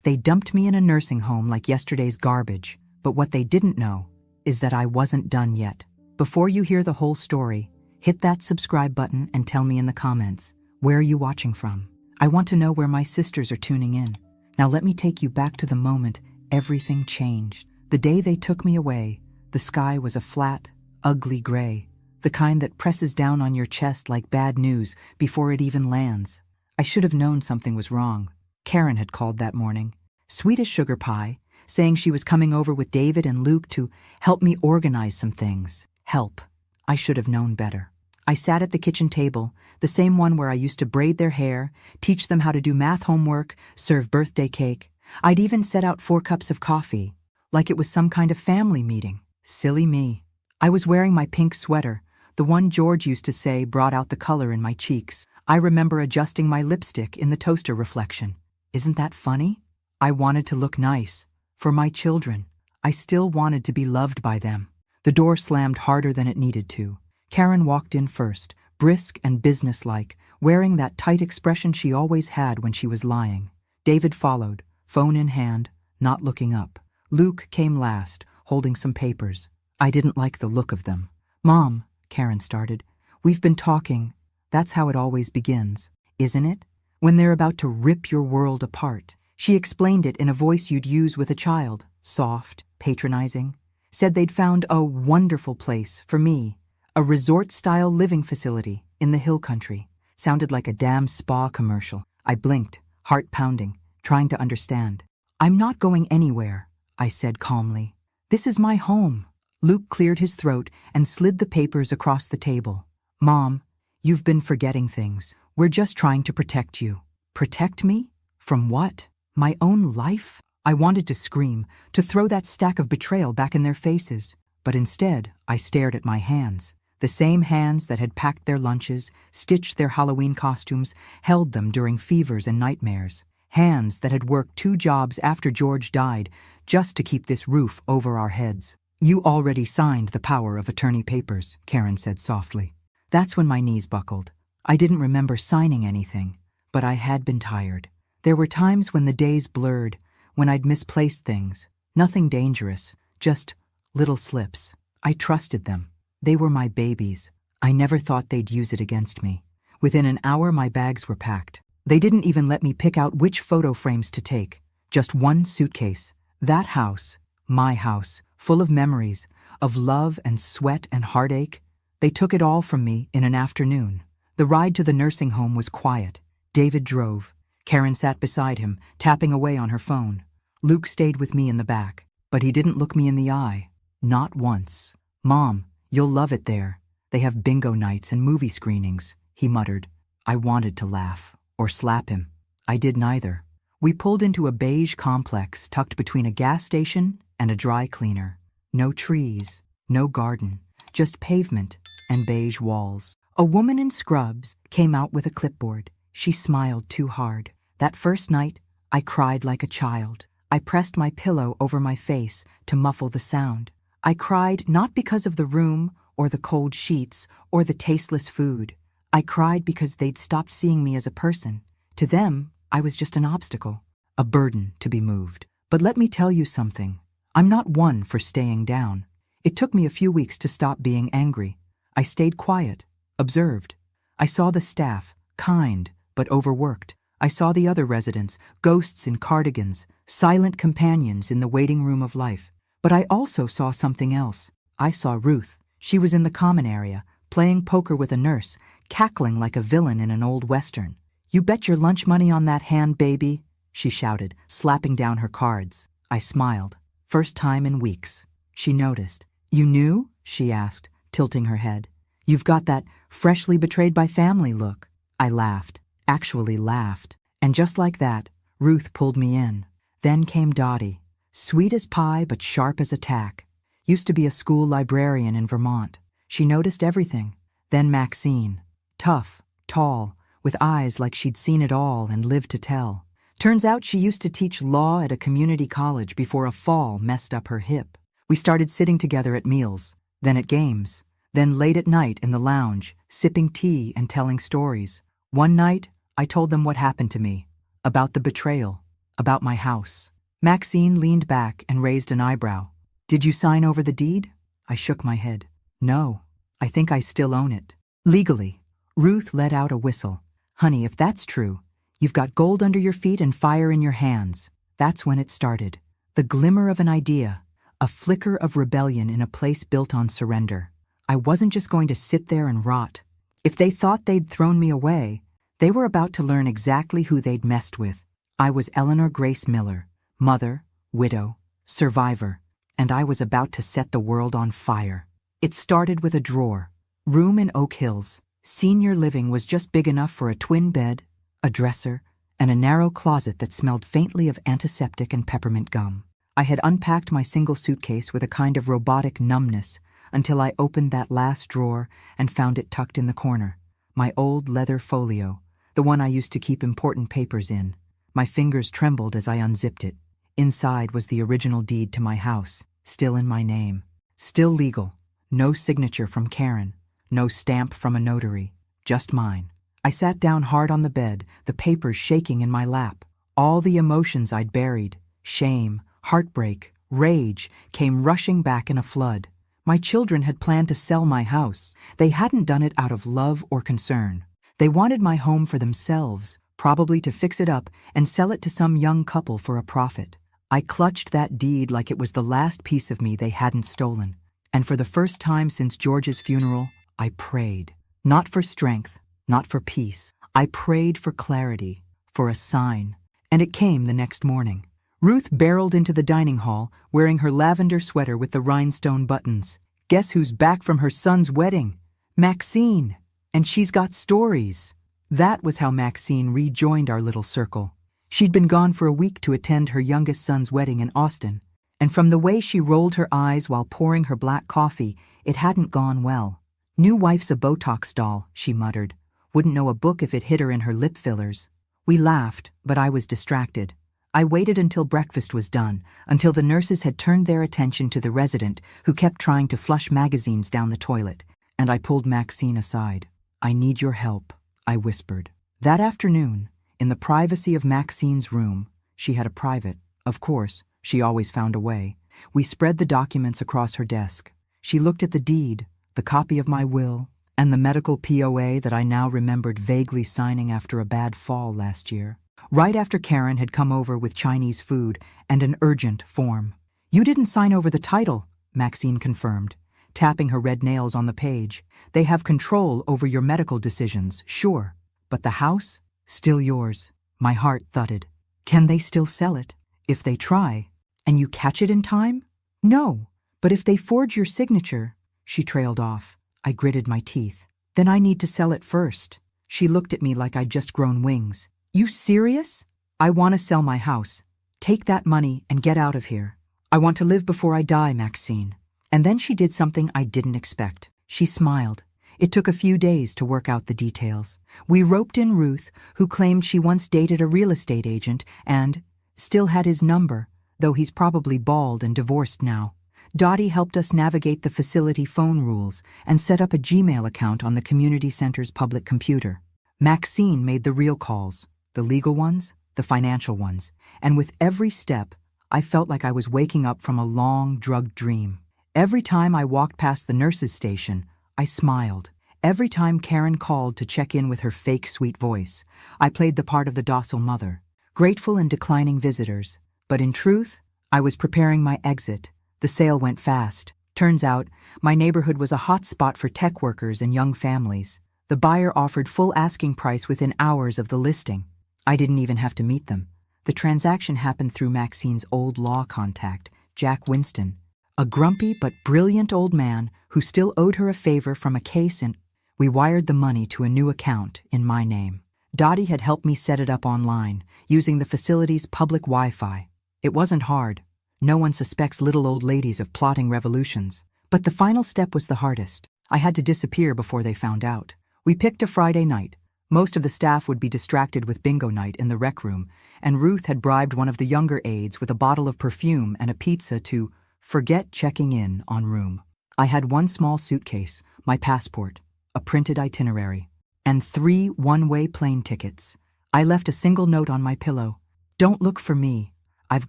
They dumped me in a nursing home like yesterday's garbage, but what they didn't know is that I wasn't done yet. Before you hear the whole story, hit that subscribe button and tell me in the comments, where are you watching from? I want to know where my sisters are tuning in. Now let me take you back to the moment everything changed. The day they took me away, the sky was a flat, ugly gray, the kind that presses down on your chest like bad news before it even lands. I should have known something was wrong. Karen had called that morning, sweet as sugar pie, saying she was coming over with David and Luke to help me organize some things. Help. I should have known better. I sat at the kitchen table, the same one where I used to braid their hair, teach them how to do math homework, serve birthday cake. I'd even set out 4 cups of coffee, like it was some kind of family meeting. Silly me. I was wearing my pink sweater, the one George used to say brought out the color in my cheeks. I remember adjusting my lipstick in the toaster reflection. Isn't that funny? I wanted to look nice. For my children. I still wanted to be loved by them. The door slammed harder than it needed to. Karen walked in first, brisk and businesslike, wearing that tight expression she always had when she was lying. David followed, phone in hand, not looking up. Luke came last, holding some papers. I didn't like the look of them. Mom, Karen started, we've been talking. That's how it always begins, isn't it? When they're about to rip your world apart. She explained it in a voice you'd use with a child, soft, patronizing. Said they'd found a wonderful place for me, a resort-style living facility in the hill country. Sounded like a damn spa commercial. I blinked, heart pounding, trying to understand. I'm not going anywhere, I said calmly. This is my home. Luke cleared his throat and slid the papers across the table. Mom, you've been forgetting things. We're just trying to protect you. Protect me? From what? My own life? I wanted to scream, to throw that stack of betrayal back in their faces. But instead, I stared at my hands. The same hands that had packed their lunches, stitched their Halloween costumes, held them during fevers and nightmares. Hands that had worked 2 jobs after George died, just to keep this roof over our heads. You already signed the power of attorney papers, Karen said softly. That's when my knees buckled. I didn't remember signing anything, but I had been tired. There were times when the days blurred, when I'd misplaced things. Nothing dangerous, just little slips. I trusted them. They were my babies. I never thought they'd use it against me. Within an hour, my bags were packed. They didn't even let me pick out which photo frames to take. Just one suitcase. That house, my house, full of memories, of love and sweat and heartache. They took it all from me in an afternoon. The ride to the nursing home was quiet. David drove. Karen sat beside him, tapping away on her phone. Luke stayed with me in the back, but he didn't look me in the eye. Not once. Mom, you'll love it there. They have bingo nights and movie screenings, he muttered. I wanted to laugh, or slap him. I did neither. We pulled into a beige complex tucked between a gas station and a dry cleaner. No trees, no garden, just pavement and beige walls. A woman in scrubs came out with a clipboard. She smiled too hard. That first night, I cried like a child. I pressed my pillow over my face to muffle the sound. I cried not because of the room or the cold sheets or the tasteless food. I cried because they'd stopped seeing me as a person. To them, I was just an obstacle, a burden to be moved. But let me tell you something. I'm not one for staying down. It took me a few weeks to stop being angry. I stayed quiet, observed. I saw the staff, kind but overworked. I saw the other residents, ghosts in cardigans, silent companions in the waiting room of life. But I also saw something else. I saw Ruth. She was in the common area, playing poker with a nurse, cackling like a villain in an old western. You bet your lunch money on that hand, baby, she shouted, slapping down her cards. I smiled. First time in weeks. She noticed. You knew? She asked, tilting her head. You've got that freshly betrayed by family look. I laughed. Actually laughed. And just like that, Ruth pulled me in. Then came Dottie, sweet as pie but sharp as a tack. Used to be a school librarian in Vermont. She noticed everything. Then Maxine, tough, tall, with eyes like she'd seen it all and lived to tell. Turns out she used to teach law at a community college before a fall messed up her hip. We started sitting together at meals, then at games, then late at night in the lounge, sipping tea and telling stories. One night, I told them what happened to me, about the betrayal, About my house. Maxine leaned back and raised an eyebrow. Did you sign over the deed? I shook my head. No, I think I still own it. Legally. Ruth let out a whistle. Honey, if that's true, you've got gold under your feet and fire in your hands. That's when it started. The glimmer of an idea. A flicker of rebellion in a place built on surrender. I wasn't just going to sit there and rot. If they thought they'd thrown me away, they were about to learn exactly who they'd messed with. I was Eleanor Grace Miller, mother, widow, survivor, and I was about to set the world on fire. It started with a drawer. Room in Oak Hills. Senior living was just big enough for a twin bed, a dresser, and a narrow closet that smelled faintly of antiseptic and peppermint gum. I had unpacked my single suitcase with a kind of robotic numbness until I opened that last drawer and found it tucked in the corner. My old leather folio, the one I used to keep important papers in. My fingers trembled as I unzipped it. Inside was the original deed to my house, still in my name. Still legal. No signature from Karen. No stamp from a notary. Just mine. I sat down hard on the bed, the papers shaking in my lap. All the emotions I'd buried, shame, heartbreak, rage, came rushing back in a flood. My children had planned to sell my house. They hadn't done it out of love or concern. They wanted my home for themselves, probably to fix it up and sell it to some young couple for a profit. I clutched that deed like it was the last piece of me they hadn't stolen. And for the first time since George's funeral, I prayed. Not for strength, not for peace. I prayed for clarity, for a sign. And it came the next morning. Ruth barreled into the dining hall, wearing her lavender sweater with the rhinestone buttons. Guess who's back from her son's wedding? Maxine. And she's got stories. That was how Maxine rejoined our little circle. She'd been gone for a week to attend her youngest son's wedding in Austin. And from the way she rolled her eyes while pouring her black coffee, it hadn't gone well. New wife's a Botox doll, she muttered. Wouldn't know a book if it hit her in her lip fillers. We laughed, but I was distracted. I waited until breakfast was done, until the nurses had turned their attention to the resident who kept trying to flush magazines down the toilet, and I pulled Maxine aside. I need your help, I whispered. That afternoon, in the privacy of Maxine's room, she had a private, of course, she always found a way. We spread the documents across her desk. She looked at the deed, the copy of my will, and the medical POA that I now remembered vaguely signing after a bad fall last year. Right after Karen had come over with Chinese food and an urgent form. You didn't sign over the title, Maxine confirmed, tapping her red nails on the page. They have control over your medical decisions, sure, but the house, still yours. My heart thudded. Can they still sell it? If they try, and you catch it in time? No, but if they forge your signature, she trailed off. I gritted my teeth. Then I need to sell it first. She looked at me like I'd just grown wings. You serious? I want to sell my house. Take that money and get out of here. I want to live before I die, Maxine. And then she did something I didn't expect. She smiled. It took a few days to work out the details. We roped in Ruth, who claimed she once dated a real estate agent and still had his number, though he's probably bald and divorced now. Dottie helped us navigate the facility phone rules and set up a Gmail account on the community center's public computer. Maxine made the real calls. The legal ones, the financial ones, and with every step, I felt like I was waking up from a long, drugged dream. Every time I walked past the nurse's station, I smiled. Every time Karen called to check in with her fake sweet voice, I played the part of the docile mother, grateful and declining visitors. But in truth, I was preparing my exit. The sale went fast. Turns out, my neighborhood was a hot spot for tech workers and young families. The buyer offered full asking price within hours of the listing. I didn't even have to meet them. The transaction happened through Maxine's old law contact, Jack Winston, a grumpy but brilliant old man who still owed her a favor from a case, and we wired the money to a new account in my name. Dottie had helped me set it up online, using the facility's public Wi-Fi. It wasn't hard. No one suspects little old ladies of plotting revolutions. But the final step was the hardest. I had to disappear before they found out. We picked a Friday night. Most of the staff would be distracted with bingo night in the rec room, and Ruth had bribed one of the younger aides with a bottle of perfume and a pizza to forget checking in en route. I had one small suitcase, my passport, a printed itinerary, and 3 one-way plane tickets. I left a single note on my pillow. Don't look for me. I've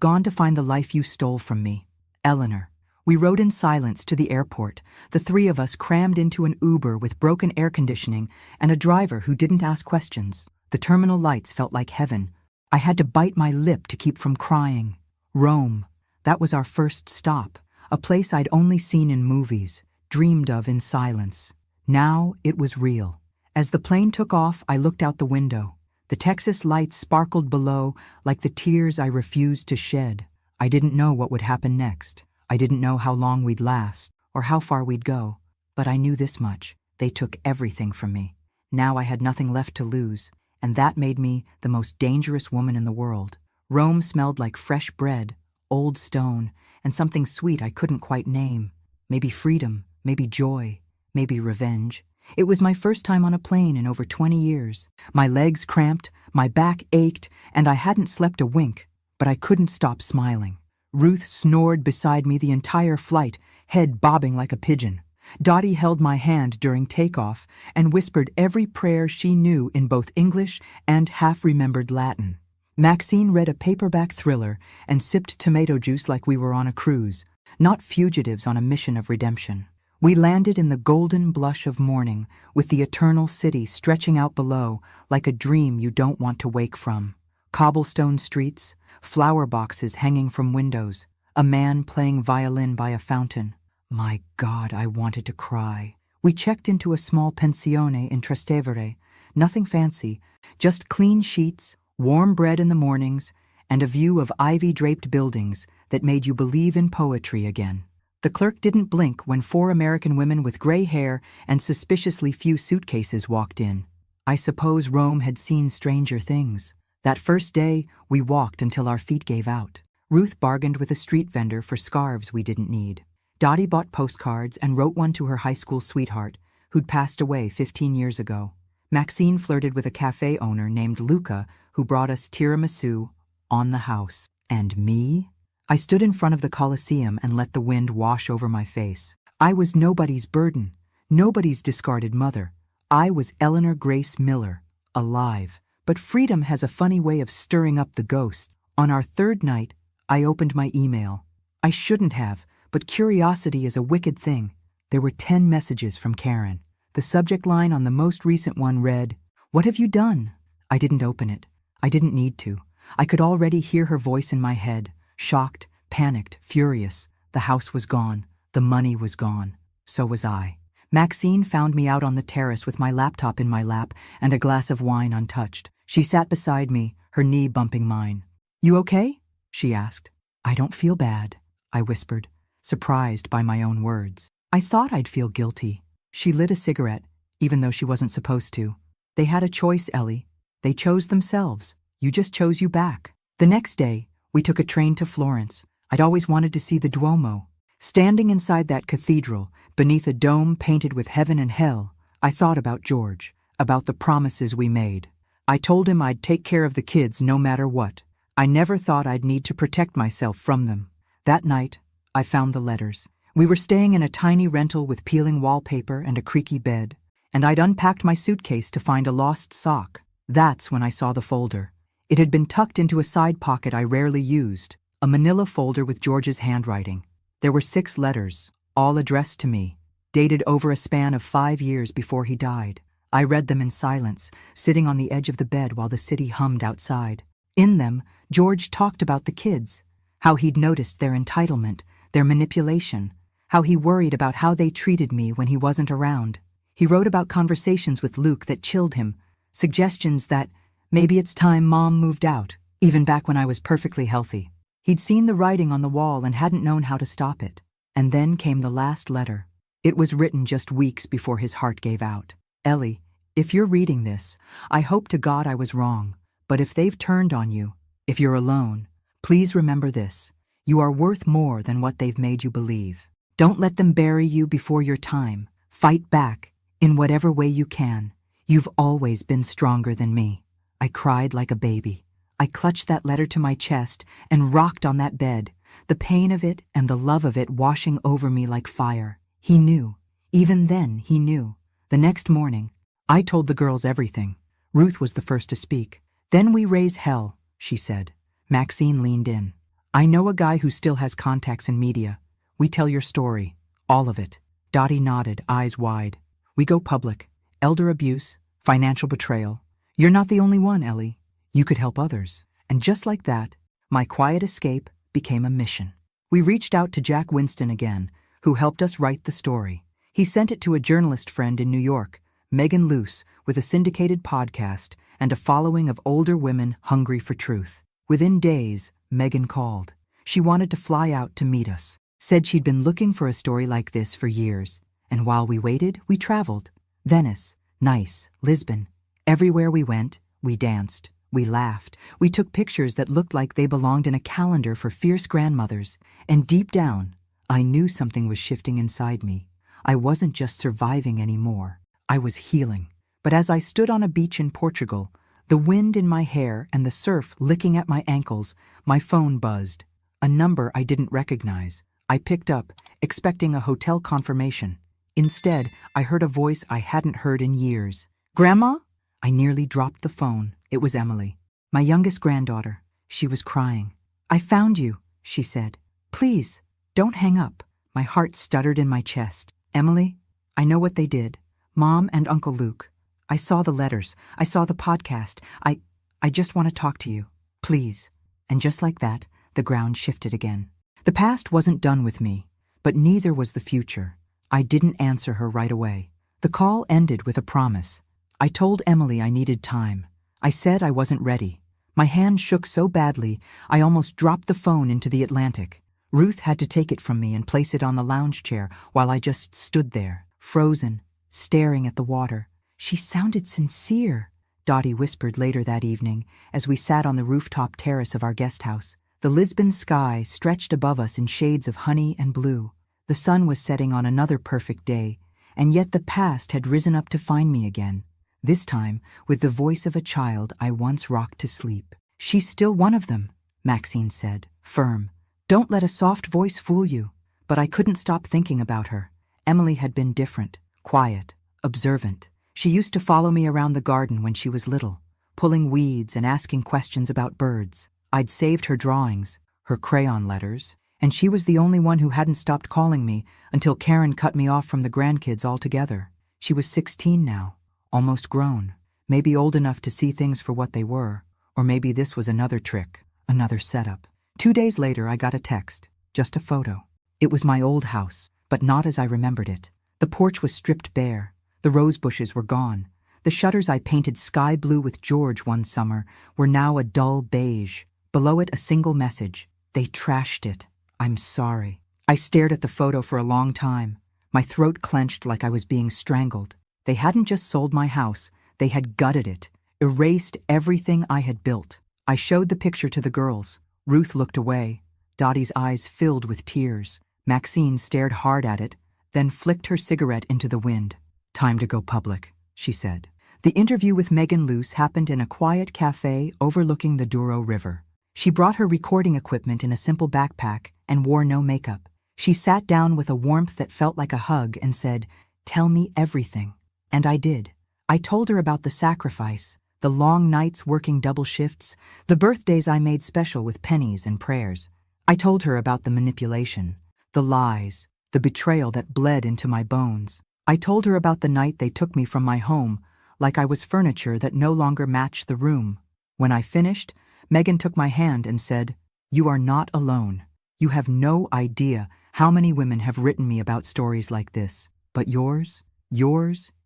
gone to find the life you stole from me. Eleanor. We rode in silence to the airport, the three of us crammed into an Uber with broken air conditioning and a driver who didn't ask questions. The terminal lights felt like heaven. I had to bite my lip to keep from crying. Rome. That was our first stop, a place I'd only seen in movies, dreamed of in silence. Now it was real. As the plane took off, I looked out the window. The Texas lights sparkled below like the tears I refused to shed. I didn't know what would happen next. I didn't know how long we'd last or how far we'd go, but I knew this much. They took everything from me. Now I had nothing left to lose, and that made me the most dangerous woman in the world. Rome smelled like fresh bread, old stone, and something sweet I couldn't quite name. Maybe freedom, maybe joy, maybe revenge. It was my first time on a plane in over 20 years. My legs cramped, my back ached, and I hadn't slept a wink, but I couldn't stop smiling. Ruth snored beside me the entire flight, head bobbing like a pigeon. Dottie held my hand during takeoff and whispered every prayer she knew in both English and half-remembered Latin. Maxine read a paperback thriller and sipped tomato juice like we were on a cruise, not fugitives on a mission of redemption. We landed in the golden blush of morning, with the eternal city stretching out below like a dream you don't want to wake from. Cobblestone streets, flower boxes hanging from windows, a man playing violin by a fountain. My God, I wanted to cry. We checked into a small pensione in Trastevere, nothing fancy, just clean sheets, warm bread in the mornings, and a view of ivy-draped buildings that made you believe in poetry again. The clerk didn't blink when 4 American women with gray hair and suspiciously few suitcases walked in. I suppose Rome had seen stranger things. That first day, we walked until our feet gave out. Ruth bargained with a street vendor for scarves we didn't need. Dottie bought postcards and wrote one to her high school sweetheart, who'd passed away 15 years ago. Maxine flirted with a cafe owner named Luca, who brought us tiramisu on the house. And me? I stood in front of the Colosseum and let the wind wash over my face. I was nobody's burden, nobody's discarded mother. I was Eleanor Grace Miller, alive. But freedom has a funny way of stirring up the ghosts. On our third night, I opened my email. I shouldn't have, but curiosity is a wicked thing. There were 10 messages from Karen. The subject line on the most recent one read, "What have you done?" I didn't open it. I didn't need to. I could already hear her voice in my head, shocked, panicked, furious. The house was gone. The money was gone. So was I. Maxine found me out on the terrace with my laptop in my lap and a glass of wine untouched. She sat beside me, her knee bumping mine. "You okay?" she asked. "I don't feel bad," I whispered, surprised by my own words. I thought I'd feel guilty. She lit a cigarette, even though she wasn't supposed to. "They had a choice, Ellie. They chose themselves. You just chose you back." The next day, we took a train to Florence. I'd always wanted to see the Duomo. Standing inside that cathedral, beneath a dome painted with heaven and hell, I thought about George, about the promises we made. I told him I'd take care of the kids no matter what. I never thought I'd need to protect myself from them. That night, I found the letters. We were staying in a tiny rental with peeling wallpaper and a creaky bed, and I'd unpacked my suitcase to find a lost sock. That's when I saw the folder. It had been tucked into a side pocket I rarely used, a manila folder with George's handwriting. There were 6 letters, all addressed to me, dated over a span of 5 years before he died. I read them in silence, sitting on the edge of the bed while the city hummed outside. In them, George talked about the kids, how he'd noticed their entitlement, their manipulation, how he worried about how they treated me when he wasn't around. He wrote about conversations with Luke that chilled him, suggestions that maybe it's time Mom moved out, even back when I was perfectly healthy. He'd seen the writing on the wall and hadn't known how to stop it. And then came the last letter. It was written just weeks before his heart gave out. "Ellie, if you're reading this, I hope to God I was wrong, but if they've turned on you, if you're alone, please remember this. You are worth more than what they've made you believe. Don't let them bury you before your time. Fight back, in whatever way you can. You've always been stronger than me." I cried like a baby. I clutched that letter to my chest and rocked on that bed, the pain of it and the love of it washing over me like fire. He knew. Even then, he knew. The next morning, I told the girls everything. Ruth was the first to speak. "Then we raise hell," she said. Maxine leaned in. I know a guy who still has contacts in media. We tell your story. All of it. Dottie nodded, eyes wide. We go public. Elder abuse, financial betrayal. You're not the only one, Ellie. You could help others. And just like that, my quiet escape became a mission. We reached out to Jack Winston again, who helped us write the story. He sent it to a journalist friend in New York, Megan Luce, with a syndicated podcast and a following of older women hungry for truth. Within days, Megan called. She wanted to fly out to meet us. Said she'd been looking for a story like this for years. And while we waited, we traveled. Venice, Nice, Lisbon. Everywhere we went, we danced. We laughed. We took pictures that looked like they belonged in a calendar for fierce grandmothers. And deep down, I knew something was shifting inside me. I wasn't just surviving anymore. I was healing. But as I stood on a beach in Portugal, the wind in my hair and the surf licking at my ankles, my phone buzzed. A number I didn't recognize. I picked up, expecting a hotel confirmation. Instead, I heard a voice I hadn't heard in years. Grandma? I nearly dropped the phone. It was Emily, my youngest granddaughter. She was crying. I found you, she said. Please, don't hang up. My heart stuttered in my chest. Emily, I know what they did. Mom and Uncle Luke. I saw the letters. I saw the podcast. I just want to talk to you. Please. And just like that, the ground shifted again. The past wasn't done with me, but neither was the future. I didn't answer her right away. The call ended with a promise. I told Emily I needed time. I said I wasn't ready. My hand shook so badly, I almost dropped the phone into the Atlantic. Ruth had to take it from me and place it on the lounge chair while I just stood there, frozen, staring at the water. She sounded sincere, Dottie whispered later that evening as we sat on the rooftop terrace of our guest house. The Lisbon sky stretched above us in shades of honey and blue. The sun was setting on another perfect day, and yet the past had risen up to find me again. This time, with the voice of a child I once rocked to sleep. She's still one of them, Maxine said, firm. Don't let a soft voice fool you. But I couldn't stop thinking about her. Emily had been different, quiet, observant. She used to follow me around the garden when she was little, pulling weeds and asking questions about birds. I'd saved her drawings, her crayon letters, and she was the only one who hadn't stopped calling me until Karen cut me off from the grandkids altogether. She was 16 now. Almost grown, maybe old enough to see things for what they were, or maybe this was another trick, another setup. 2 days later, I got a text, just a photo. It was my old house, but not as I remembered it. The porch was stripped bare. The rose bushes were gone. The shutters I painted sky blue with George one summer were now a dull beige. Below it, a single message. They trashed it. I'm sorry. I stared at the photo for a long time. My throat clenched like I was being strangled. They hadn't just sold my house, they had gutted it, erased everything I had built. I showed the picture to the girls. Ruth looked away. Dottie's eyes filled with tears. Maxine stared hard at it, then flicked her cigarette into the wind. Time to go public, she said. The interview with Megan Luce happened in a quiet cafe overlooking the Douro River. She brought her recording equipment in a simple backpack and wore no makeup. She sat down with a warmth that felt like a hug and said, "Tell me everything." And I did. I told her about the sacrifice, the long nights working double shifts, the birthdays I made special with pennies and prayers. I told her about the manipulation, the lies, the betrayal that bled into my bones. I told her about the night they took me from my home, like I was furniture that no longer matched the room. When I finished, Megan took my hand and said, "You are not alone. You have no idea how many women have written me about stories like this. But yours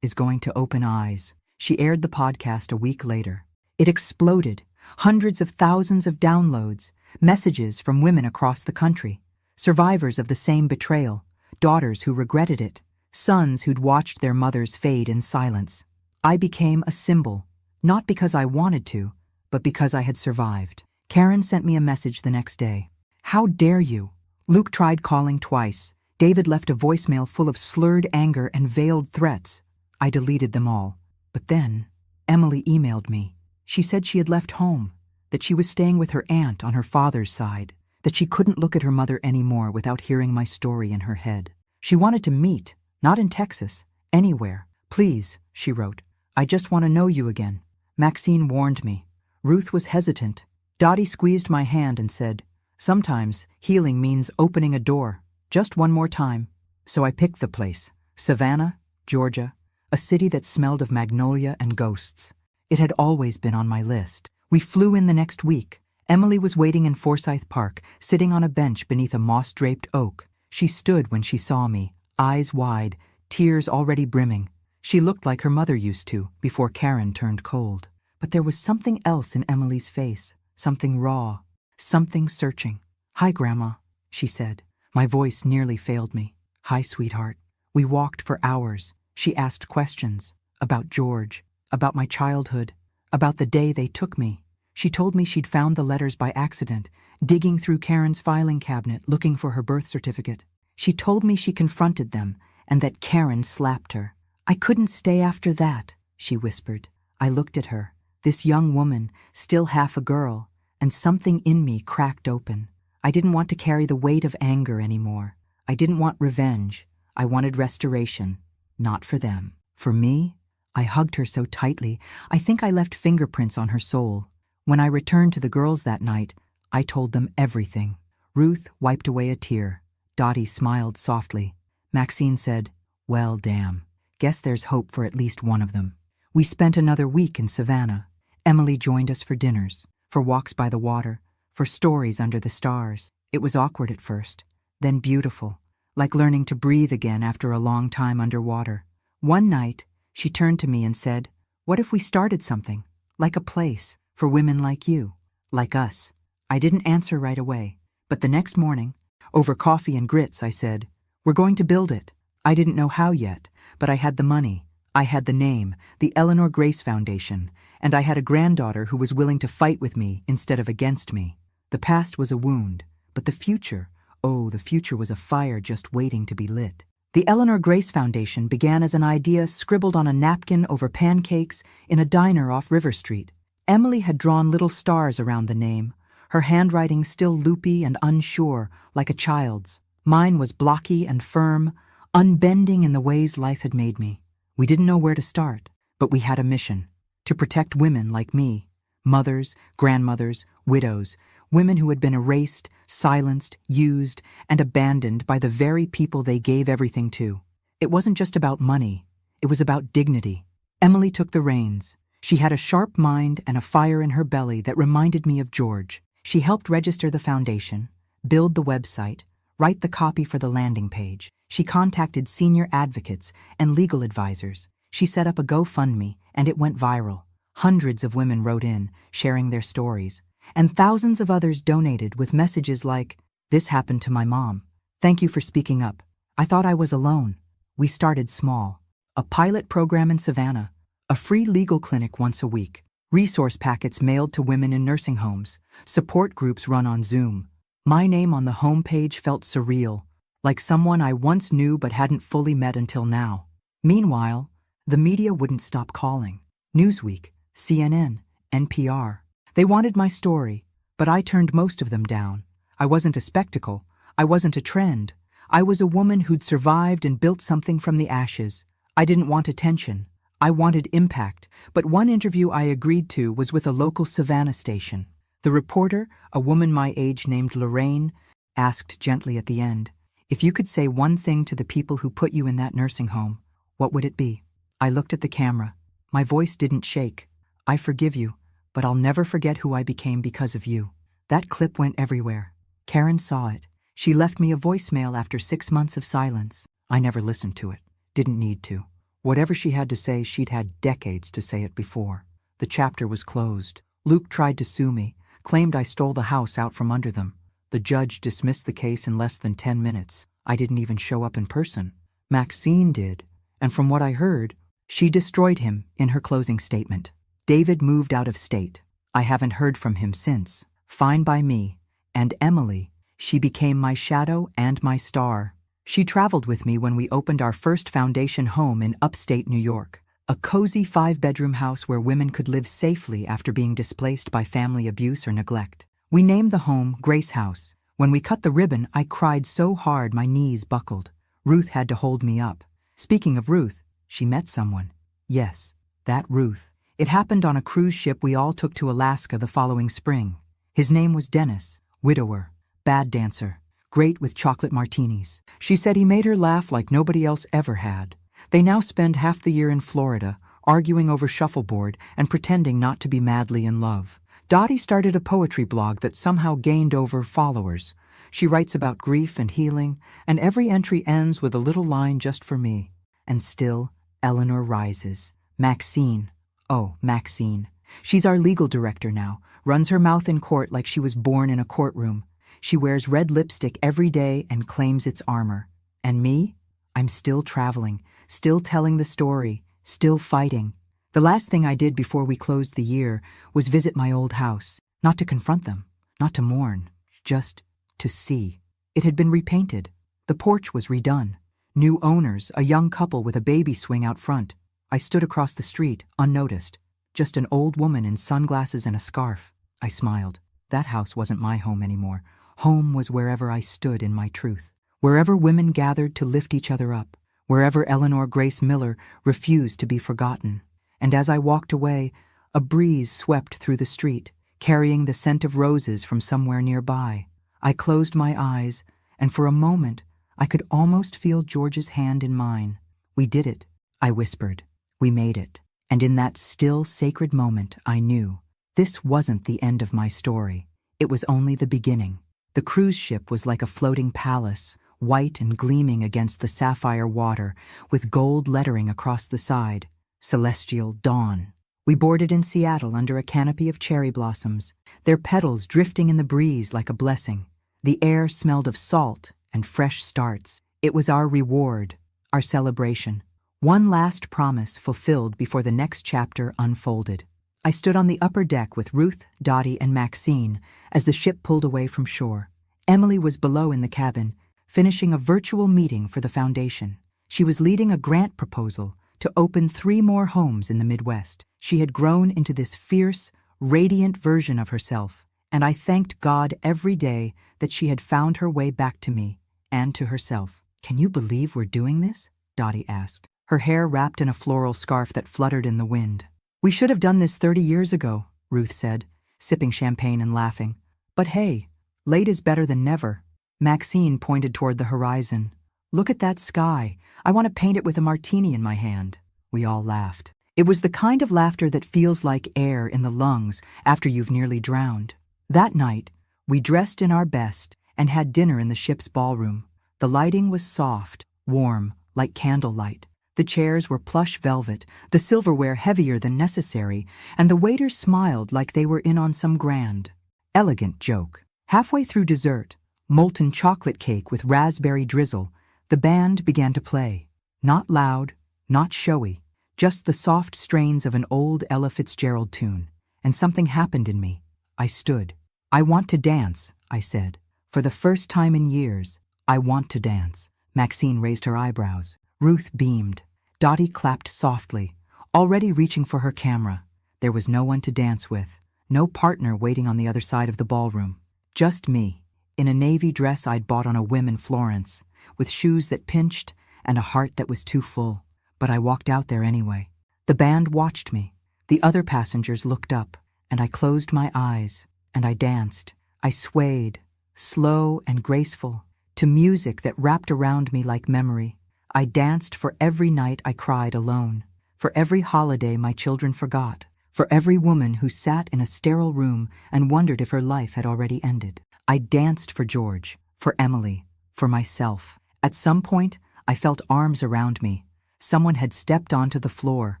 is going to open eyes." She aired the podcast a week later. It exploded. Hundreds of thousands of downloads, messages from women across the country, survivors of the same betrayal, daughters who regretted it, sons who'd watched their mothers fade in silence. I became a symbol, not because I wanted to, but because I had survived. Karen sent me a message the next day. "How dare you?" Luke tried calling twice. David left a voicemail full of slurred anger and veiled threats. I deleted them all. But then, Emily emailed me. She said she had left home, that she was staying with her aunt on her father's side, that she couldn't look at her mother anymore without hearing my story in her head. She wanted to meet, not in Texas, anywhere. "Please," she wrote, "I just want to know you again." Maxine warned me. Ruth was hesitant. Dottie squeezed my hand and said, "Sometimes healing means opening a door, just one more time." So I picked the place, Savannah, Georgia, a city that smelled of magnolia and ghosts. It had always been on my list. We flew in the next week. Emily was waiting in Forsyth Park, sitting on a bench beneath a moss-draped oak. She stood when she saw me, eyes wide, tears already brimming. She looked like her mother used to, before Karen turned cold. But there was something else in Emily's face, something raw, something searching. "Hi, Grandma," she said. My voice nearly failed me. "Hi, sweetheart." We walked for hours. She asked questions about George, about my childhood, about the day they took me. She told me she'd found the letters by accident, digging through Karen's filing cabinet looking for her birth certificate. She told me she confronted them and that Karen slapped her. "I couldn't stay after that," she whispered. I looked at her, this young woman, still half a girl, and something in me cracked open. I didn't want to carry the weight of anger anymore. I didn't want revenge. I wanted restoration. Not for them. For me? I hugged her so tightly, I think I left fingerprints on her soul. When I returned to the girls that night, I told them everything. Ruth wiped away a tear. Dottie smiled softly. Maxine said, "Well, damn. Guess there's hope for at least one of them." We spent another week in Savannah. Emily joined us for dinners, for walks by the water, for stories under the stars. It was awkward at first, then beautiful, like learning to breathe again after a long time underwater. One night, she turned to me and said, "What if we started something, like a place, for women like you, like us?" I didn't answer right away, but the next morning, over coffee and grits, I said, "We're going to build it." I didn't know how yet, but I had the money. I had the name, the Eleanor Grace Foundation, and I had a granddaughter who was willing to fight with me instead of against me. The past was a wound, but the future, oh, the future was a fire just waiting to be lit. The Eleanor Grace Foundation began as an idea scribbled on a napkin over pancakes in a diner off River Street. Emily had drawn little stars around the name, her handwriting still loopy and unsure, like a child's. Mine was blocky and firm, unbending in the ways life had made me. We didn't know where to start, but we had a mission: to protect women like me, mothers, grandmothers, widows, women who had been erased, silenced, used, and abandoned by the very people they gave everything to. It wasn't just about money, it was about dignity. Emily took the reins. She had a sharp mind and a fire in her belly that reminded me of George. She helped register the foundation, build the website, write the copy for the landing page. She contacted senior advocates and legal advisors. She set up a GoFundMe, and it went viral. Hundreds of women wrote in, sharing their stories, and thousands of others donated with messages like, "This happened to my mom. Thank you for speaking up. I thought I was alone." We started small. A pilot program in Savannah, a free legal clinic once a week, resource packets mailed to women in nursing homes, support groups run on Zoom. My name on the homepage felt surreal, like someone I once knew but hadn't fully met until now. Meanwhile, the media wouldn't stop calling. Newsweek, CNN, NPR. They wanted my story, but I turned most of them down. I wasn't a spectacle. I wasn't a trend. I was a woman who'd survived and built something from the ashes. I didn't want attention. I wanted impact, but one interview I agreed to was with a local Savannah station. The reporter, a woman my age named Lorraine, asked gently at the end, "If you could say one thing to the people who put you in that nursing home, what would it be?" I looked at the camera. My voice didn't shake. "I forgive you, but I'll never forget who I became because of you." That clip went everywhere. Karen saw it. She left me a voicemail after 6 months of silence. I never listened to it. Didn't need to. Whatever she had to say, she'd had decades to say it before. The chapter was closed. Luke tried to sue me, claimed I stole the house out from under them. The judge dismissed the case in less than 10 minutes. I didn't even show up in person. Maxine did, and from what I heard, she destroyed him in her closing statement. David moved out of state. I haven't heard from him since. Fine by me. And Emily, she became my shadow and my star. She traveled with me when we opened our first foundation home in upstate New York, a cozy 5-bedroom house where women could live safely after being displaced by family abuse or neglect. We named the home Grace House. When we cut the ribbon, I cried so hard my knees buckled. Ruth had to hold me up. Speaking of Ruth, she met someone. Yes, that Ruth. It happened on a cruise ship we all took to Alaska the following spring. His name was Dennis, widower, bad dancer, great with chocolate martinis. She said he made her laugh like nobody else ever had. They now spend half the year in Florida, arguing over shuffleboard and pretending not to be madly in love. Dottie started a poetry blog that somehow gained over followers. She writes about grief and healing, and every entry ends with a little line just for me. And still, Eleanor rises. Maxine. Oh, Maxine. She's our legal director now, runs her mouth in court like she was born in a courtroom. She wears red lipstick every day and claims it's armor. And me? I'm still traveling, still telling the story, still fighting. The last thing I did before we closed the year was visit my old house, not to confront them, not to mourn, just to see. It had been repainted. The porch was redone. New owners, a young couple with a baby swing out front. I stood across the street, unnoticed. Just an old woman in sunglasses and a scarf. I smiled. That house wasn't my home anymore. Home was wherever I stood in my truth. Wherever women gathered to lift each other up. Wherever Eleanor Grace Miller refused to be forgotten. And as I walked away, a breeze swept through the street, carrying the scent of roses from somewhere nearby. I closed my eyes, and for a moment, I could almost feel George's hand in mine. We did it, I whispered. We made it. And in that still, sacred moment, I knew. This wasn't the end of my story. It was only the beginning. The cruise ship was like a floating palace, white and gleaming against the sapphire water, with gold lettering across the side. Celestial Dawn. We boarded in Seattle under a canopy of cherry blossoms, their petals drifting in the breeze like a blessing. The air smelled of salt and fresh starts. It was our reward, our celebration. One last promise fulfilled before the next chapter unfolded. I stood on the upper deck with Ruth, Dottie, and Maxine as the ship pulled away from shore. Emily was below in the cabin, finishing a virtual meeting for the foundation. She was leading a grant proposal to open 3 more homes in the Midwest. She had grown into this fierce, radiant version of herself, and I thanked God every day that she had found her way back to me and to herself. "Can you believe we're doing this?" Dottie asked, her hair wrapped in a floral scarf that fluttered in the wind. "We should have done this 30 years ago," Ruth said, sipping champagne and laughing. "But hey, late is better than never." Maxine pointed toward the horizon. "Look at that sky. I want to paint it with a martini in my hand." We all laughed. It was the kind of laughter that feels like air in the lungs after you've nearly drowned. That night, we dressed in our best and had dinner in the ship's ballroom. The lighting was soft, warm, like candlelight. The chairs were plush velvet, the silverware heavier than necessary, and the waiters smiled like they were in on some grand, elegant joke. Halfway through dessert, molten chocolate cake with raspberry drizzle, the band began to play. Not loud, not showy, just the soft strains of an old Ella Fitzgerald tune. And something happened in me. I stood. "I want to dance," I said. "For the first time in years, I want to dance." Maxine raised her eyebrows. Ruth beamed. Dottie clapped softly, already reaching for her camera. There was no one to dance with, no partner waiting on the other side of the ballroom. Just me, in a navy dress I'd bought on a whim in Florence, with shoes that pinched and a heart that was too full. But I walked out there anyway. The band watched me. The other passengers looked up, and I closed my eyes, and I danced. I swayed, slow and graceful, to music that wrapped around me like memory. I danced for every night I cried alone, for every holiday my children forgot, for every woman who sat in a sterile room and wondered if her life had already ended. I danced for George, for Emily, for myself. At some point, I felt arms around me. Someone had stepped onto the floor.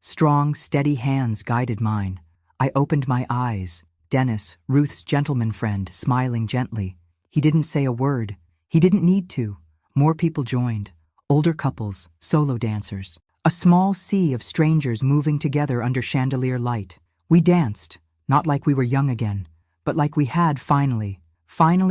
Strong, steady hands guided mine. I opened my eyes. Dennis, Ruth's gentleman friend, smiling gently. He didn't say a word. He didn't need to. More people joined. Older couples, solo dancers. A small sea of strangers moving together under chandelier light. We danced, not like we were young again, but like we had finally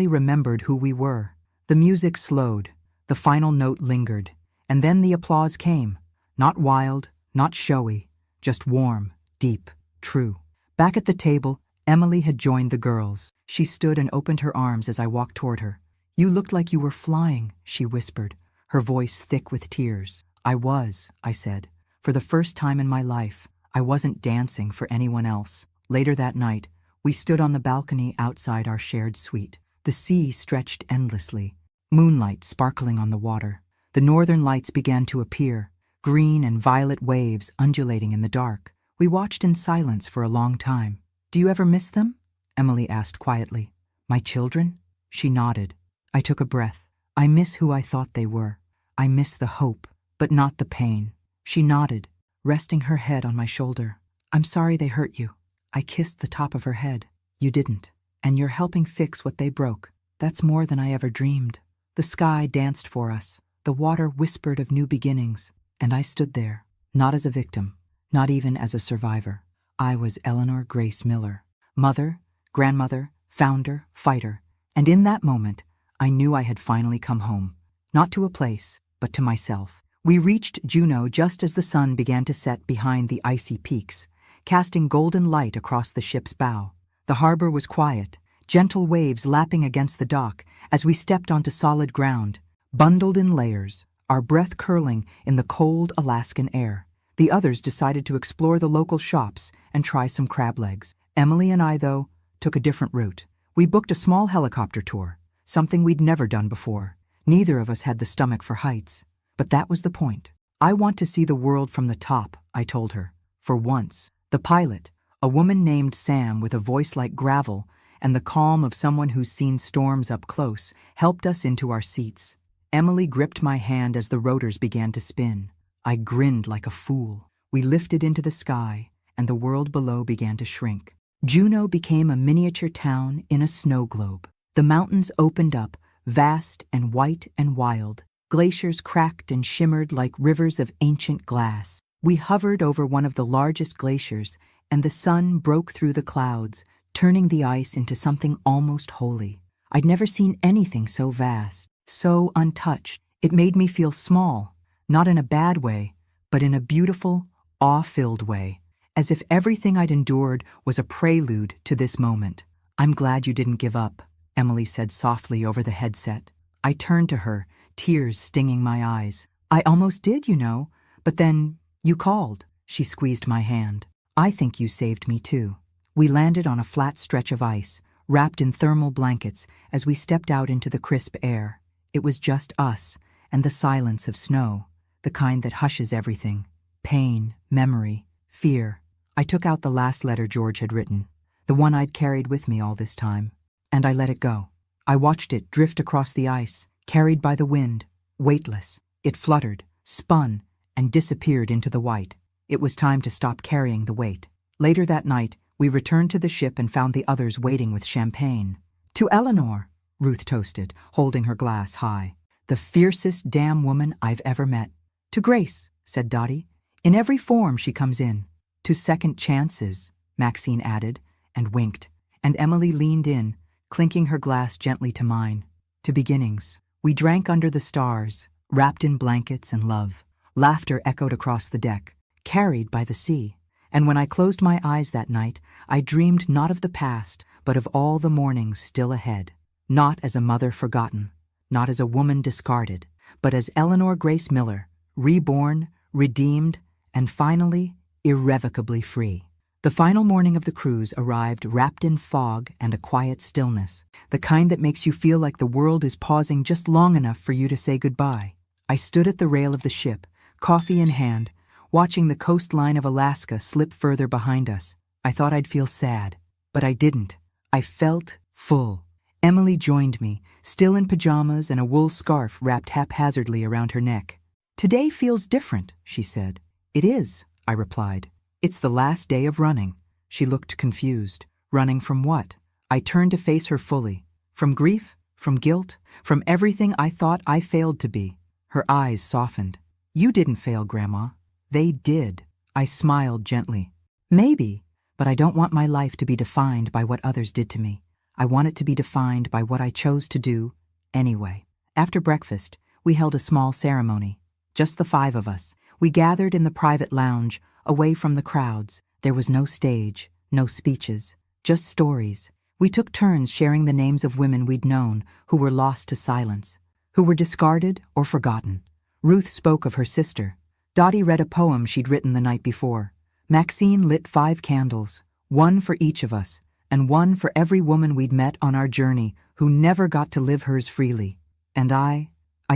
remembered who we were. The music slowed. The final note lingered. And then the applause came. Not wild, not showy, just warm, deep, true. Back at the table, Emily had joined the girls. She stood and opened her arms as I walked toward her. "You looked like you were flying," she whispered, her voice thick with tears. "I was," I said. For the first time in my life, I wasn't dancing for anyone else. Later that night, We stood on the balcony outside our shared suite. The sea stretched endlessly, moonlight sparkling on the water. The northern lights began to appear, green and violet waves undulating in the dark. We watched in silence for a long time. "Do you ever miss them?" Emily asked quietly. "My children?" She nodded. I took a breath. "I miss who I thought they were. I miss the hope, but not the pain." She nodded, resting her head on my shoulder. "I'm sorry they hurt you." I kissed the top of her head. "You didn't. And you're helping fix what they broke. That's more than I ever dreamed." The sky danced for us. The water whispered of new beginnings. And I stood there, not as a victim, not even as a survivor. I was Eleanor Grace Miller, mother, grandmother, founder, fighter. And in that moment, I knew I had finally come home. Not to a place, but to myself. We reached Juneau just as the sun began to set behind the icy peaks, casting golden light across the ship's bow. The harbor was quiet, gentle waves lapping against the dock as we stepped onto solid ground, bundled in layers, our breath curling in the cold Alaskan air. The others decided to explore the local shops and try some crab legs. Emily and I, though, took a different route. We booked a small helicopter tour, something we'd never done before. Neither of us had the stomach for heights. But that was the point. "I want to see the world from the top," I told her. For once, the pilot, a woman named Sam with a voice like gravel and the calm of someone who's seen storms up close, helped us into our seats. Emily gripped my hand as the rotors began to spin. I grinned like a fool. We lifted into the sky, and the world below began to shrink. Juneau became a miniature town in a snow globe. The mountains opened up, vast and white and wild. Glaciers cracked and shimmered like rivers of ancient glass. We hovered over one of the largest glaciers, and the sun broke through the clouds, turning the ice into something almost holy. I'd never seen anything so vast, so untouched. It made me feel small, not in a bad way, but in a beautiful, awe-filled way, as if everything I'd endured was a prelude to this moment. "I'm glad you didn't give up," Emily said softly over the headset. I turned to her, tears stinging my eyes. "I almost did, you know, but then you called." She squeezed my hand. "I think you saved me too." We landed on a flat stretch of ice, wrapped in thermal blankets as we stepped out into the crisp air. It was just us and the silence of snow, the kind that hushes everything. Pain, memory, fear. I took out the last letter George had written, the one I'd carried with me all this time, and I let it go. I watched it drift across the ice, carried by the wind, weightless. It fluttered, spun, and disappeared into the white. It was time to stop carrying the weight. Later that night, we returned to the ship and found the others waiting with champagne. "To Eleanor," Ruth toasted, holding her glass high. "The fiercest damn woman I've ever met." "To Grace," said Dottie. "In every form she comes in." "To second chances," Maxine added, and winked. And Emily leaned in, clinking her glass gently to mine. "To beginnings." We drank under the stars, wrapped in blankets and love. Laughter echoed across the deck, carried by the sea. And when I closed my eyes that night, I dreamed not of the past, but of all the mornings still ahead. Not as a mother forgotten, not as a woman discarded, but as Eleanor Grace Miller, reborn, redeemed, and finally, irrevocably free. The final morning of the cruise arrived wrapped in fog and a quiet stillness, the kind that makes you feel like the world is pausing just long enough for you to say goodbye. I stood at the rail of the ship, coffee in hand, watching the coastline of Alaska slip further behind us. I thought I'd feel sad, but I didn't. I felt full. Emily joined me, still in pajamas and a wool scarf wrapped haphazardly around her neck. "Today feels different," she said. "It is," I replied. "It's the last day of running." She looked confused. Running from what? I turned to face her fully. From grief? From guilt? From everything I thought I failed to be? Her eyes softened. "You didn't fail, Grandma. They did." I smiled gently. "Maybe, but I don't want my life to be defined by what others did to me. I want it to be defined by what I chose to do anyway." After breakfast, we held a small ceremony. Just the 5 of us. We gathered in the private lounge, away from the crowds. There was no stage, no speeches, just stories. We took turns sharing the names of women we'd known who were lost to silence, who were discarded or forgotten. Ruth spoke of her sister. Dottie read a poem she'd written the night before. Maxine lit 5 candles, one for each of us, and one for every woman we'd met on our journey who never got to live hers freely. And I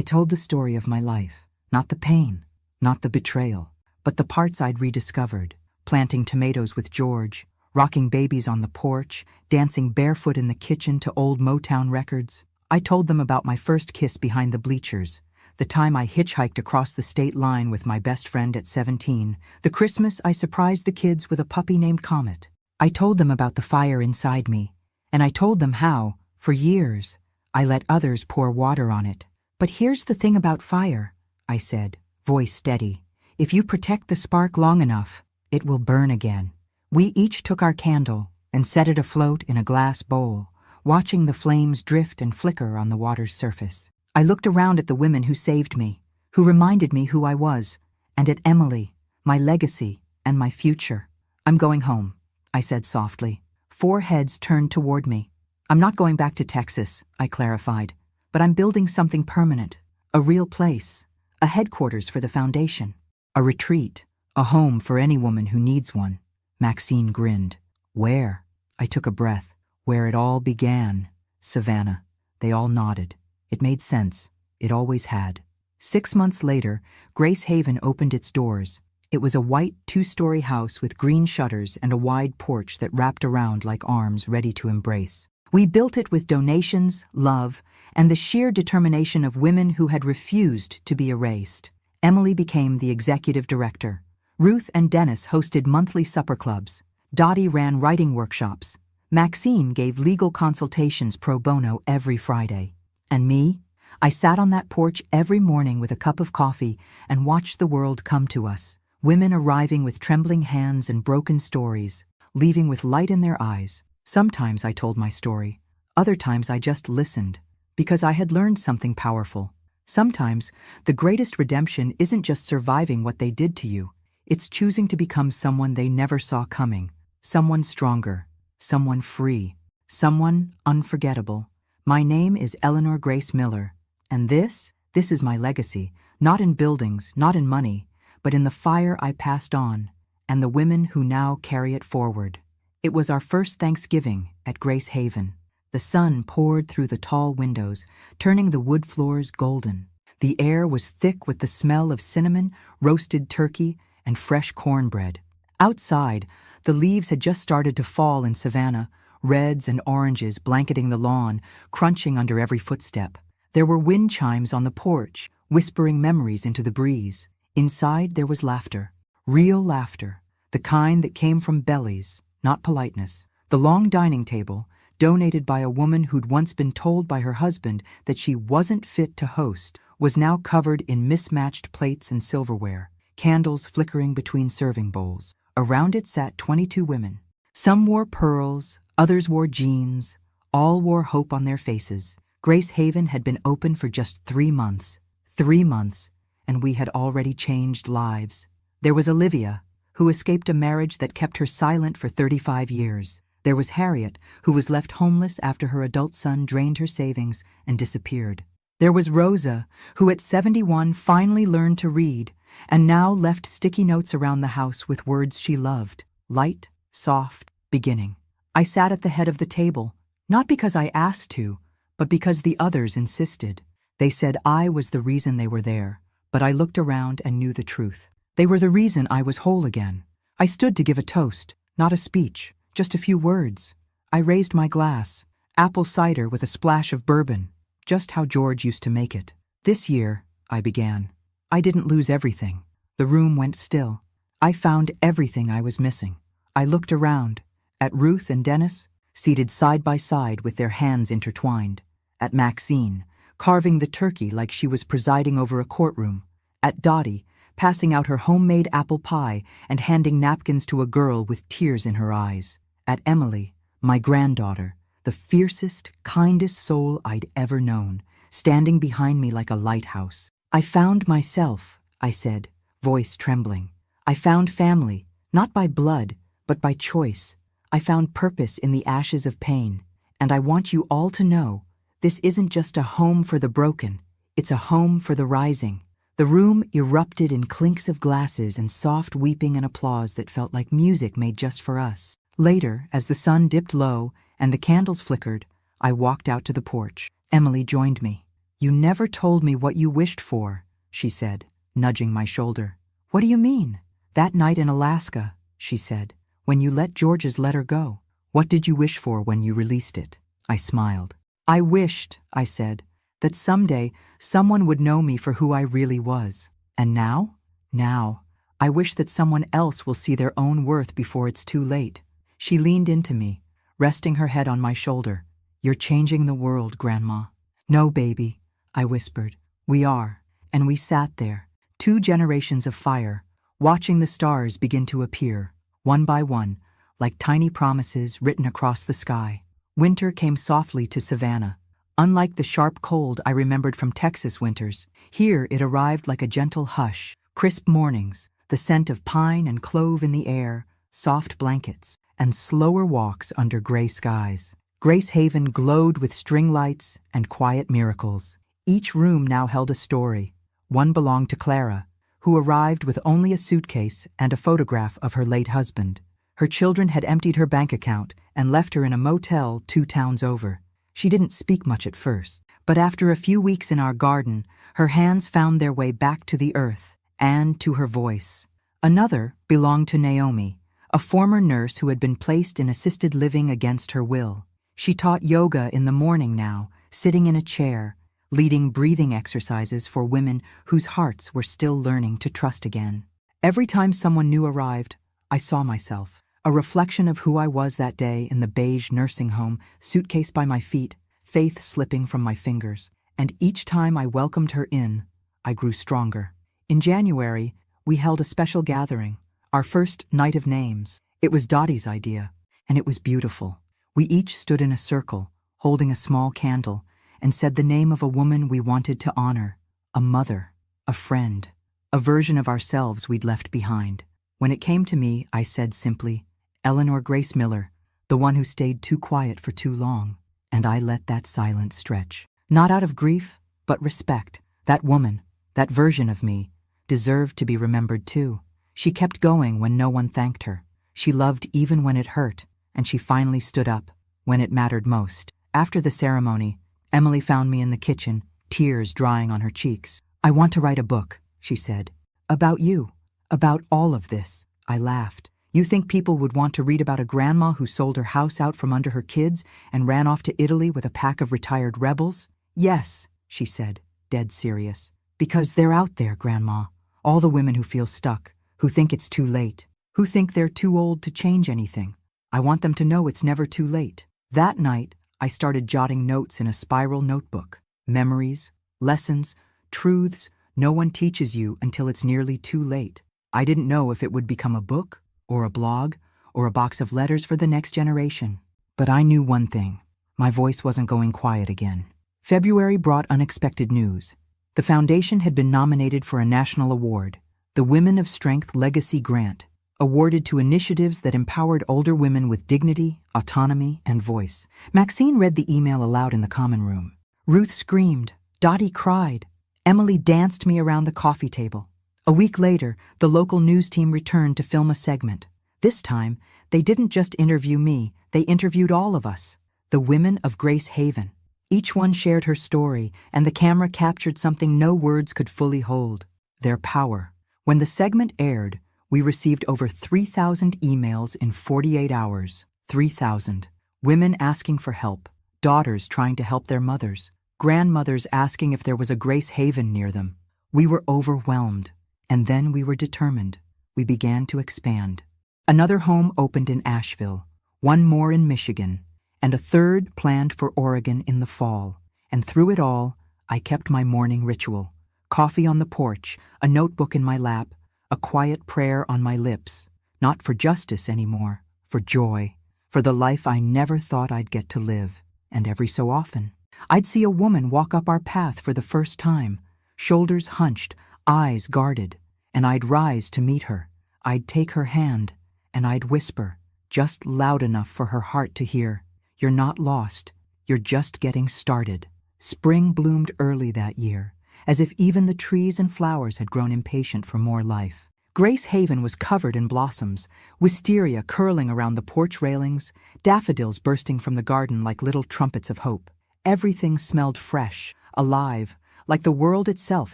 told the story of my life, not the pain, not the betrayal, but the parts I'd rediscovered, planting tomatoes with George, rocking babies on the porch, dancing barefoot in the kitchen to old Motown records. I told them about my first kiss behind the bleachers, the time I hitchhiked across the state line with my best friend at 17, the Christmas I surprised the kids with a puppy named Comet. I told them about the fire inside me, and I told them how, for years, I let others pour water on it. But here's the thing about fire, I said, voice steady. If you protect the spark long enough, it will burn again. We each took our candle and set it afloat in a glass bowl, watching the flames drift and flicker on the water's surface. I looked around at the women who saved me, who reminded me who I was, and at Emily, my legacy, and my future. I'm going home, I said softly. 4 heads turned toward me. I'm not going back to Texas, I clarified, but I'm building something permanent, a real place, a headquarters for the foundation, a retreat, a home for any woman who needs one. Maxine grinned. Where? I took a breath. Where it all began. Savannah. They all nodded. It made sense. It always had. 6 months later, Grace Haven opened its doors. It was a white 2-story house with green shutters and a wide porch that wrapped around like arms ready to embrace. We built it with donations, love, and the sheer determination of women who had refused to be erased. Emily became the executive director. Ruth and Dennis hosted monthly supper clubs. Dottie ran writing workshops. Maxine gave legal consultations pro bono every Friday. And me? I sat on that porch every morning with a cup of coffee and watched the world come to us. Women arriving with trembling hands and broken stories, leaving with light in their eyes. Sometimes I told my story. Other times I just listened, because I had learned something powerful. Sometimes the greatest redemption isn't just surviving what they did to you. It's choosing to become someone they never saw coming. Someone stronger. Someone free. Someone unforgettable. My name is Eleanor Grace Miller, and this is my legacy, not in buildings, not in money, but in the fire I passed on, and the women who now carry it forward. It was our first Thanksgiving at Grace Haven. The sun poured through the tall windows, turning the wood floors golden. The air was thick with the smell of cinnamon, roasted turkey, and fresh cornbread. Outside, the leaves had just started to fall in Savannah, reds and oranges blanketing the lawn, crunching under every footstep. There were wind chimes on the porch, whispering memories into the breeze. Inside there was laughter. Real laughter. The kind that came from bellies, not politeness. The long dining table, donated by a woman who'd once been told by her husband that she wasn't fit to host, was now covered in mismatched plates and silverware, candles flickering between serving bowls. Around it sat 22 women. Some wore pearls, others wore jeans, all wore hope on their faces. Grace Haven had been open for just 3 months. 3 months, and we had already changed lives. There was Olivia, who escaped a marriage that kept her silent for 35 years. There was Harriet, who was left homeless after her adult son drained her savings and disappeared. There was Rosa, who at 71 finally learned to read, and now left sticky notes around the house with words she loved. Light, soft, beginning. I sat at the head of the table, not because I asked to, but because the others insisted. They said I was the reason they were there, but I looked around and knew the truth. They were the reason I was whole again. I stood to give a toast, not a speech, just a few words. I raised my glass, apple cider with a splash of bourbon, just how George used to make it. This year, I began. I didn't lose everything. The room went still. I found everything I was missing. I looked around, at Ruth and Dennis, seated side by side with their hands intertwined, at Maxine, carving the turkey like she was presiding over a courtroom, at Dottie, passing out her homemade apple pie and handing napkins to a girl with tears in her eyes, at Emily, my granddaughter, the fiercest, kindest soul I'd ever known, standing behind me like a lighthouse. I found myself, I said, voice trembling. I found family, not by blood, but by choice. I found purpose in the ashes of pain, and I want you all to know, this isn't just a home for the broken, it's a home for the rising. The room erupted in clinks of glasses and soft weeping and applause that felt like music made just for us. Later, as the sun dipped low and the candles flickered, I walked out to the porch. Emily joined me. "You never told me what you wished for," she said, nudging my shoulder. "What do you mean?" "That night in Alaska," she said, "when you let George's letter go. What did you wish for when you released it?" I smiled. "I wished," I said, "that someday someone would know me for who I really was. And now? Now, I wish that someone else will see their own worth before it's too late." She leaned into me, resting her head on my shoulder. "You're changing the world, Grandma." "No, baby," I whispered. "We are." And we sat there, 2 generations of fire, watching the stars begin to appear, one by one, like tiny promises written across the sky. Winter came softly to Savannah. Unlike the sharp cold I remembered from Texas winters, here it arrived like a gentle hush. Crisp mornings, the scent of pine and clove in the air, soft blankets, and slower walks under gray skies. Grace Haven glowed with string lights and quiet miracles. Each room now held a story. One belonged to Clara, who arrived with only a suitcase and a photograph of her late husband. Her children had emptied her bank account and left her in a motel 2 towns over. She didn't speak much at first, but after a few weeks in our garden, her hands found their way back to the earth and to her voice. Another belonged to Naomi, a former nurse who had been placed in assisted living against her will. She taught yoga in the morning now, sitting in a chair, leading breathing exercises for women whose hearts were still learning to trust again. Every time someone new arrived, I saw myself, a reflection of who I was that day in the beige nursing home, suitcase by my feet, faith slipping from my fingers. And each time I welcomed her in, I grew stronger. In January, we held a special gathering, our first night of names. It was Dottie's idea, and it was beautiful. We each stood in a circle, holding a small candle, and said the name of a woman we wanted to honor, a mother, a friend, a version of ourselves we'd left behind. When it came to me, I said simply, "Eleanor Grace Miller, the one who stayed too quiet for too long." And I let that silence stretch. Not out of grief, but respect. That woman, that version of me, deserved to be remembered too. She kept going when no one thanked her. She loved even when it hurt, and she finally stood up when it mattered most. After the ceremony, Emily found me in the kitchen, tears drying on her cheeks. "I want to write a book," she said. "About you. About all of this." I laughed. "You think people would want to read about a grandma who sold her house out from under her kids and ran off to Italy with a pack of retired rebels?" "Yes," she said, dead serious. "Because they're out there, Grandma. All the women who feel stuck, who think it's too late, who think they're too old to change anything. I want them to know it's never too late." That night, I started jotting notes in a spiral notebook. Memories, lessons, truths no one teaches you until it's nearly too late. I didn't know if it would become a book, or a blog, or a box of letters for the next generation. But I knew one thing. My voice wasn't going quiet again. February brought unexpected news. The foundation had been nominated for a national award, the Women of Strength Legacy Grant, awarded to initiatives that empowered older women with dignity, autonomy, and voice. Maxine read the email aloud in the common room. Ruth screamed. Dottie cried. Emily danced me around the coffee table. A week later, the local news team returned to film a segment. This time, they didn't just interview me, they interviewed all of us, the women of Grace Haven. Each one shared her story, and the camera captured something no words could fully hold: their power. When the segment aired, we received over 3,000 emails in 48 hours. 3,000. Women asking for help, daughters trying to help their mothers, grandmothers asking if there was a Grace Haven near them. We were overwhelmed, and then we were determined. We began to expand. Another home opened in Asheville, one more in Michigan, and a third planned for Oregon in the fall. And through it all, I kept my morning ritual. Coffee on the porch, a notebook in my lap, a quiet prayer on my lips, not for justice anymore, for joy, for the life I never thought I'd get to live. And every so often, I'd see a woman walk up our path for the first time, shoulders hunched, eyes guarded, and I'd rise to meet her. I'd take her hand, and I'd whisper, just loud enough for her heart to hear, "You're not lost, you're just getting started." Spring bloomed early that year, as if even the trees and flowers had grown impatient for more life. Grace Haven was covered in blossoms, wisteria curling around the porch railings, daffodils bursting from the garden like little trumpets of hope. Everything smelled fresh, alive, like the world itself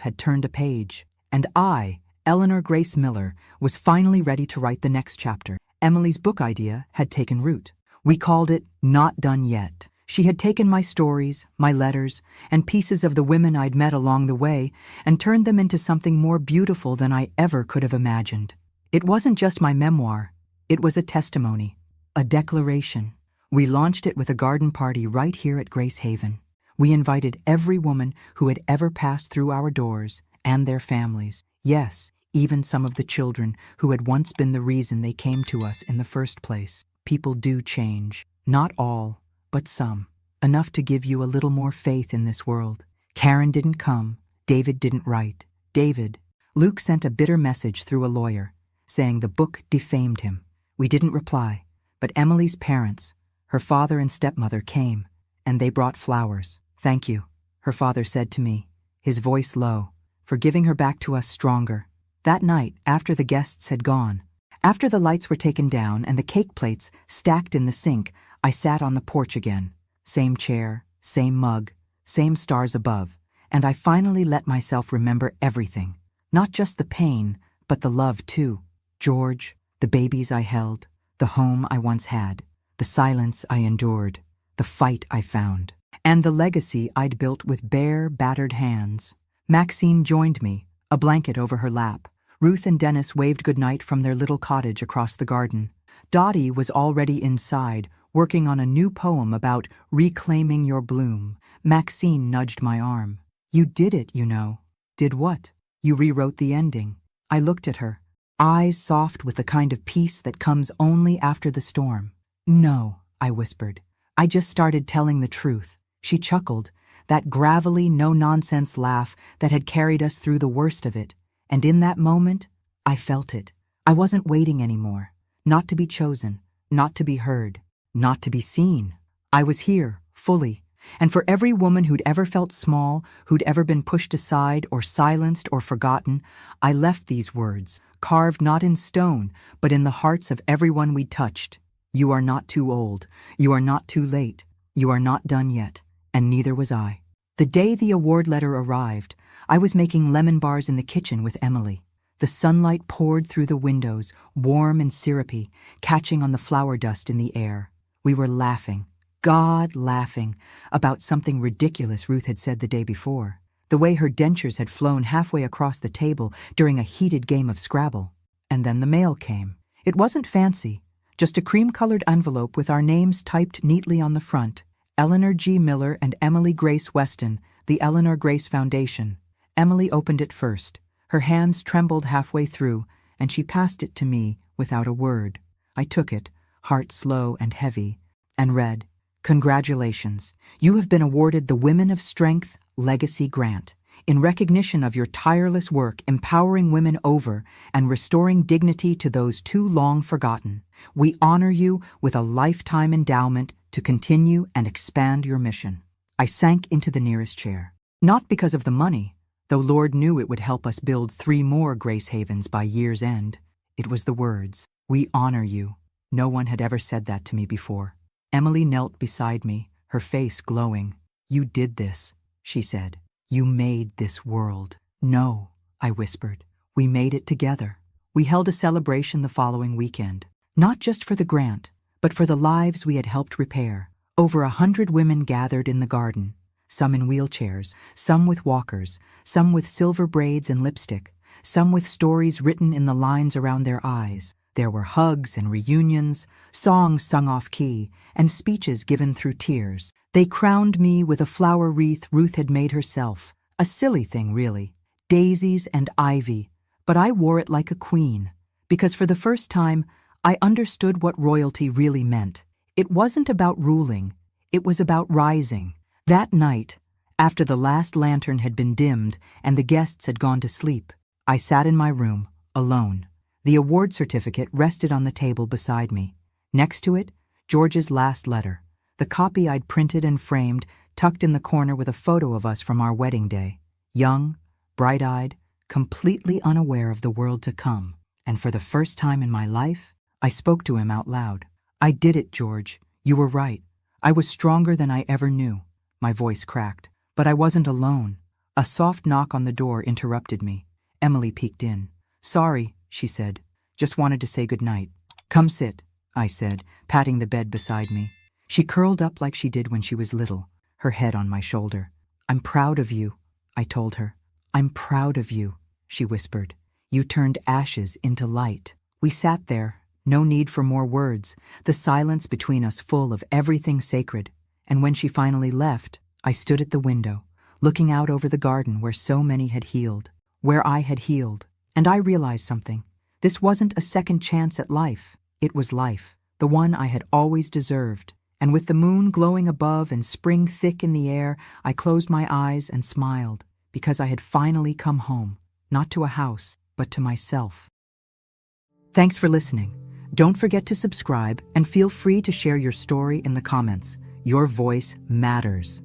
had turned a page. And I, Eleanor Grace Miller, was finally ready to write the next chapter. Emily's book idea had taken root. We called it Not Done Yet. She had taken my stories, my letters, and pieces of the women I'd met along the way and turned them into something more beautiful than I ever could have imagined. It wasn't just my memoir. It was a testimony, a declaration. We launched it with a garden party right here at Grace Haven. We invited every woman who had ever passed through our doors and their families. Yes, even some of the children who had once been the reason they came to us in the first place. People do change. Not all, but some. Enough to give you a little more faith in this world. Karen didn't come. David didn't write. Luke sent a bitter message through a lawyer, saying the book defamed him. We didn't reply, but Emily's parents, her father and stepmother, came, and they brought flowers. "Thank you," her father said to me, his voice low, "for giving her back to us stronger." That night, after the guests had gone, after the lights were taken down and the cake plates stacked in the sink, I sat on the porch again. Same chair, same mug, same stars above, and I finally let myself remember everything. Not just the pain, but the love too. George, the babies I held, the home I once had, the silence I endured, the fight I found, and the legacy I'd built with bare, battered hands. Maxine joined me, a blanket over her lap. Ruth and Dennis waved goodnight from their little cottage across the garden. Dottie was already inside, working on a new poem about reclaiming your bloom. Maxine nudged my arm. "You did it, you know." "Did what?" "You rewrote the ending." I looked at her, eyes soft with the kind of peace that comes only after the storm. "No," I whispered. "I just started telling the truth." She chuckled, that gravelly, no-nonsense laugh that had carried us through the worst of it. And in that moment, I felt it. I wasn't waiting anymore. Not to be chosen, not to be heard, not to be seen. I was here, fully. And for every woman who'd ever felt small, who'd ever been pushed aside or silenced or forgotten, I left these words, carved not in stone, but in the hearts of everyone we'd touched. You are not too old. You are not too late. You are not done yet. And neither was I. The day the award letter arrived, I was making lemon bars in the kitchen with Emily. The sunlight poured through the windows, warm and syrupy, catching on the flower dust in the air. We were laughing, God laughing, about something ridiculous Ruth had said the day before. The way her dentures had flown halfway across the table during a heated game of Scrabble. And then the mail came. It wasn't fancy, just a cream-colored envelope with our names typed neatly on the front. Eleanor G. Miller and Emily Grace Weston, the Eleanor Grace Foundation. Emily opened it first. Her hands trembled halfway through, and she passed it to me without a word. I took it, heart slow and heavy, and read, "Congratulations. You have been awarded the Women of Strength Legacy Grant. In recognition of your tireless work empowering women over and restoring dignity to those too long forgotten, we honor you with a lifetime endowment to continue and expand your mission." I sank into the nearest chair. Not because of the money, though Lord knew it would help us build 3 more Grace Havens by year's end. It was the words, "We honor you." No one had ever said that to me before. Emily knelt beside me, her face glowing. "You did this," she said. "You made this world." "No," I whispered. "We made it together." We held a celebration the following weekend, not just for the grant, but for the lives we had helped repair. Over 100 women gathered in the garden, some in wheelchairs, some with walkers, some with silver braids and lipstick, some with stories written in the lines around their eyes. There were hugs and reunions, songs sung off key, and speeches given through tears. They crowned me with a flower wreath Ruth had made herself, a silly thing really, daisies and ivy, but I wore it like a queen, because for the first time I understood what royalty really meant. It wasn't about ruling, it was about rising. That night, after the last lantern had been dimmed and the guests had gone to sleep, I sat in my room, alone. The award certificate rested on the table beside me. Next to it, George's last letter, the copy I'd printed and framed, tucked in the corner with a photo of us from our wedding day. Young, bright-eyed, completely unaware of the world to come. And for the first time in my life, I spoke to him out loud. I did it, George. You were right. I was stronger than I ever knew. My voice cracked. But I wasn't alone. A soft knock on the door interrupted me. Emily peeked in. Sorry, she said. Just wanted to say goodnight. Come sit, I said, patting the bed beside me. She curled up like she did when she was little, her head on my shoulder. I'm proud of you, I told her. I'm proud of you, she whispered. You turned ashes into light. We sat there, no need for more words, the silence between us full of everything sacred. And when she finally left, I stood at the window, looking out over the garden where so many had healed, where I had healed. And I realized something. This wasn't a second chance at life. It was life, the one I had always deserved. And with the moon glowing above and spring thick in the air, I closed my eyes and smiled, because I had finally come home, not to a house, but to myself. Thanks for listening. Don't forget to subscribe and feel free to share your story in the comments. Your voice matters.